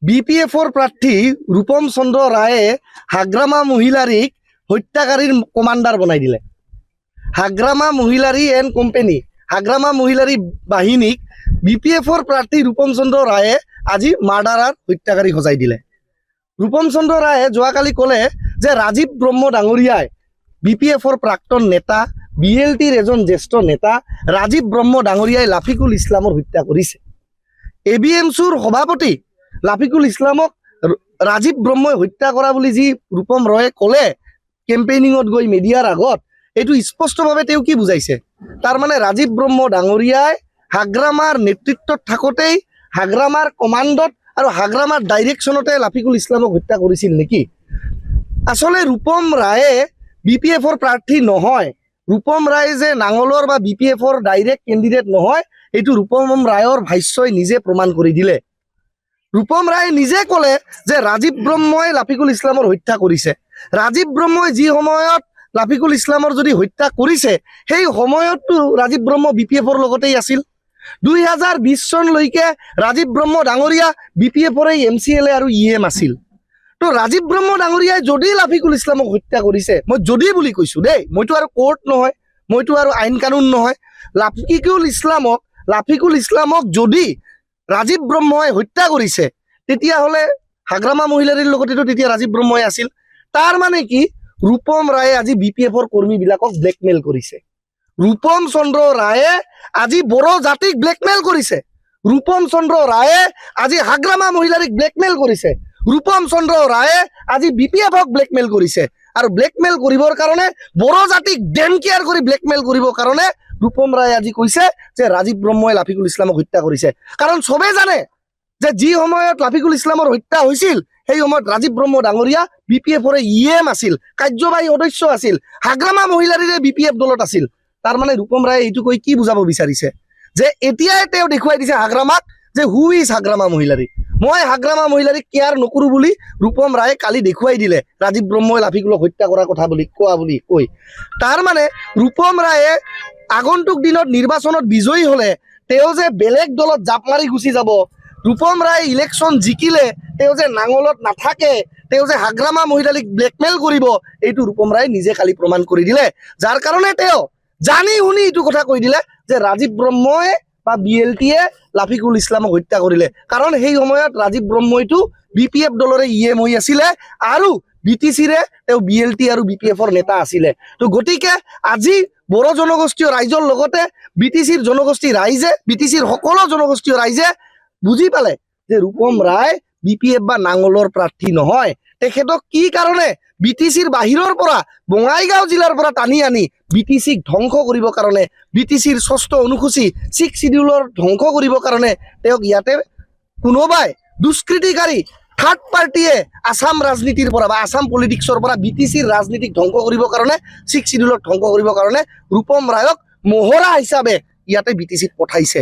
বিপিএফৰ প্ৰাৰ্থী ৰূপম চন্দ্ৰ ৰায়ে হাগ্ৰামা মহিলাৰীক হত্যাকাৰীৰ কমাণ্ডাৰ বনাই দিলে। হাগ্ৰামা মহিলাৰী এণ্ড কোম্পানী হাগ্ৰামা মহিলাৰী বাহিনীক বিপিএফৰ প্ৰাৰ্থী ৰূপম চন্দ্ৰ ৰায়ে আজি মাৰ্ডাৰাৰ হত্যাকাৰী সজাই দিলে। ৰূপম চন্দ্ৰ ৰায়ে যোৱাকালি ক'লে যে ৰাজীৱ ব্ৰহ্ম ডাঙৰীয়াই বিপিএফৰ প্ৰাক্তন নেতা BLTৰ এজন জ্যেষ্ঠ নেতা ৰাজীৱ ব্ৰহ্ম ডাঙৰীয়াই লাফিকুল ইছলামৰ হত্যা কৰিছে। ABMCৰ সভাপতি লাফিকুল ইছলামক ৰাজীৱ ব্ৰহ্মই হত্যা কৰা বুলি যি ৰূপম ৰয়ে ক'লে কেম্পেইনিঙত গৈ মিডিয়াৰ আগত, এইটো স্পষ্টভাৱে তেওঁ কি বুজাইছে? তাৰমানে ৰাজীৱ ব্ৰহ্ম ডাঙৰীয়াই হাগ্ৰামাৰ নেতৃত্বত থাকোঁতেই হাগ্ৰামাৰ কমাণ্ডত আৰু হাগ্ৰামাৰ ডাইৰেকশ্যনতে লাফিকুল ইছলামক হত্যা কৰিছিল নেকি? আচলতে ৰূপম ৰায়ে বিপিএফৰ প্ৰাৰ্থী নহয়। ৰূপম ৰায় যে নাঙলৰ বা বিপিএফৰ ডাইৰেক্ট কেণ্ডিডেট নহয়, এইটো ৰূপম ৰায়ৰ ভাষ্যই নিজে প্ৰমাণ কৰি দিলে। ৰূপম ৰায়ে নিজে ক'লে যে ৰাজীৱ ব্ৰহ্মই লাফিকুল ইছলামৰ হত্যা কৰিছে। ৰাজীৱ ব্ৰহ্মই যি সময়ত লাফিকুল ইছলামৰ যদি হত্যা কৰিছে, সেই সময়ততো ৰাজীৱ ব্ৰহ্ম বিপিএফৰ লগতেই আছিল। 2020 চনলৈকে ৰাজীৱ ব্ৰহ্ম ডাঙৰীয়া বিপিএফৰে MCLA আৰু EM আছিল। তো ৰাজীৱ ব্ৰহ্ম ডাঙৰীয়াই যদি লাফিকুল ইছলামক হত্যা কৰিছে, মই যদি বুলি কৈছোঁ দেই, মইতো আৰু কোৰ্ট নহয়, মইতো আৰু আইন কানুন নহয়। লাফিকুল ইছলামক যদি ৰাজীৱ ব্ৰহ্মই হত্যা কৰিছে, তেতিয়াহ'লে হাগ্ৰামা মহিলাৰীৰ লগতেতো তেতিয়া ৰাজীৱ ব্ৰহ্মই আছিল। তাৰ মানে কি, ৰূপম ৰায়ে আজি বিপিএফৰ কৰ্মীবিলাকক ব্লেকমেইল কৰিছে। ৰূপম চন্দ্ৰ ৰায়ে আজি বড়ো জাতিক ব্লেকমেইল কৰিছে। ৰূপম চন্দ্ৰ ৰায়ে আজি হাগ্ৰামা মহিলাৰীক ব্লেকমেইল কৰিছে। ৰূপম চন্দ্ৰ ৰায়ে আজি বিপিএফক ব্লেকমেইল কৰিছে। আৰু ব্লেকমেইল কৰিবৰ কাৰণে বড়ো জাতিক ডেম কেয়াৰ কৰি ব্লেকমেইল কৰিবৰ কাৰণে ৰূপম ৰায়ে আজি কৈছে যে ৰাজীৱ ব্ৰহ্মই লাফিকুল ইছলামক হত্যা কৰিছে। কাৰণ চবেই জানে যে যি সময়ত লাফিকুল ইছলামৰ হত্যা হৈছিল, সেই সময়ত ৰাজীৱ ব্ৰহ্ম ডাঙৰীয়া বিপিএফৰে EM আছিল, কাৰ্যবাহী সদস্য আছিল, হাগ্ৰামা মহিলাৰীৰে বিপিএফ দলত আছিল। তাৰমানে ৰূপম ৰায়ে এইটো কৈ কি বুজাব বিচাৰিছে যে এতিয়াই তেওঁ দেখুৱাই দিছে হাগ্ৰামাক যে হু ইজ হাগ্ৰামা মহিলাৰী। মই হাগ্ৰামা মহিলাৰীক কেয়াৰ নকৰোঁ বুলি ৰূপম ৰায়ে কালি দেখুৱাই দিলে ৰাজীৱ ব্ৰহ্মই লাফিকুলক হত্যা কৰাৰ কথা বুলি কৈ। তাৰমানে ৰূপম ৰায়ে আগন্তুক দিনত নিৰ্বাচনত বিজয়ী হ'লে তেওঁ যে বেলেগ দলত জাপ মাৰি গুচি যাব, ৰূপম ৰায়ে ইলেকশ্যন জিকিলে তেওঁ যে নাঙলত নাথাকে, তেওঁ যে হাগ্ৰামা মহিলাৰীক ব্লেকমেইল কৰিব, এইটো ৰূপম ৰায়ে নিজে কালি প্ৰমাণ কৰি দিলে। যাৰ কাৰণে তেওঁ জানি শুনি এইটো কথা কৈ দিলে যে ৰাজীৱ ব্ৰহ্মই বা BLTয়ে লাফিকুল ইছলামক হত্যা কৰিলে। কাৰণ সেই সময়ত ৰাজীৱ ব্ৰহ্মইটো বিপিএফ দলৰে EM হৈ আছিলে আৰু BTCৰে তেওঁ BLT আৰু বিপিএফৰ নেতা আছিলে। তো গতিকে আজি বড়ো জনগোষ্ঠীয় ৰাইজৰ লগতে BTCৰ জনগোষ্ঠী ৰাইজে, BTCৰ সকলো জনগোষ্ঠীয় ৰাইজে বুজি পালে যে ৰূপম ৰায় বিপিএফ বা নাঙলৰ প্ৰাৰ্থী নহয়। তেখেতক কি কাৰণে BTCৰ বাহিৰৰ পৰা বঙাইগাঁও জিলাৰ পৰা টানি আনি BTCক ধ্বংস কৰিবৰ কাৰণে, BTCৰ 6ষ্ঠ অনুসূচী 6 শিডিউলৰ ধ্বংস কৰিবৰ কাৰণে তেওঁক ইয়াতে কোনোবাই দুষ্কৃতিকাৰী থাৰ্ড পাৰ্টিয়ে আসাম ৰাজনীতিৰ পৰা বা আসাম পলিটিক্সৰ পৰা BTCৰ ৰাজনীতিক ধ্বংস কৰিবৰ কাৰণে, 6 শিডিউলত ধ্বংস কৰিবৰ কাৰণে ৰূপম ৰায়ক মহৰা হিচাপে ইয়াতে BTCক পঠাইছে।